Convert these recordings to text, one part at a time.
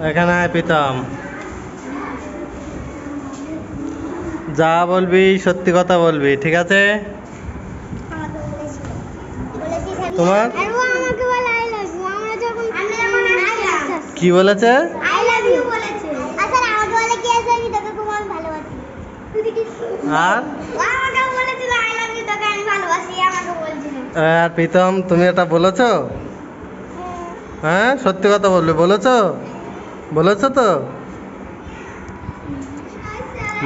এখানে আয় প্রীতম। যা বলবি সত্যি কথা বলবি, ঠিক আছে? তোমার কি বলেছে? আর প্রীতম তুমি এটা বলেছো? হ্যাঁ সত্যি কথা বলবে, বলেছো? বলেছো তো?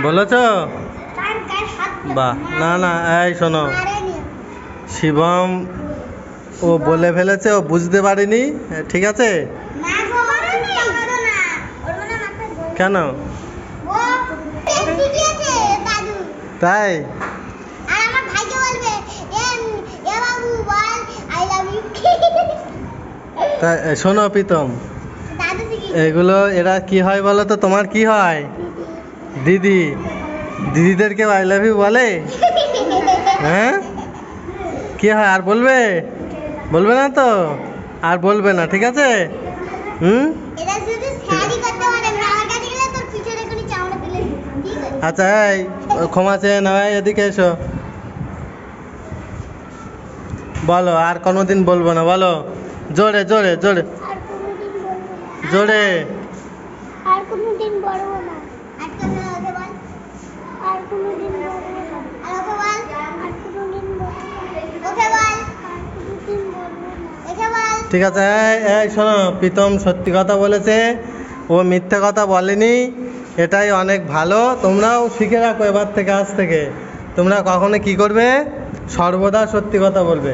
বলেছো? বাহ। না না, এই শোনো, শিবম ও বলে ফেলেছে, ও বুঝতে পারিনি, ঠিক আছে? কেন? তাই? তাই শোনো প্রীতম, এগুলো এরা কি হয় বলো তো? তোমার কি হয়? দিদি। দিদিদেরকে আই লাভ ইউ বলে? হ্যাঁ কি হয়? আর বলবে? বলবে না তো? আর বলবে না, ঠিক আছে? হুম। আচ্ছা এই ক্ষমা চেয়ে নাও, এদিকে এসো। বলো আর কোনোদিন বলবো না, বলো জোরে জোরে জোরে জোরে। আর কোনোদিন বলবো না। আর কোনোদিন বলবো না। আর কোনোদিন বলবো না। ঠিক আছে। এই শোনো, প্রীতম সত্যি কথা বলেছে, ও মিথ্যে কথা বলেনি, এটাই অনেক ভালো। তোমরাও শিখে রাখো এবার থেকে, আজ থেকে তোমরা কখনো কি করবে, সর্বদা সত্যি কথা বলবে।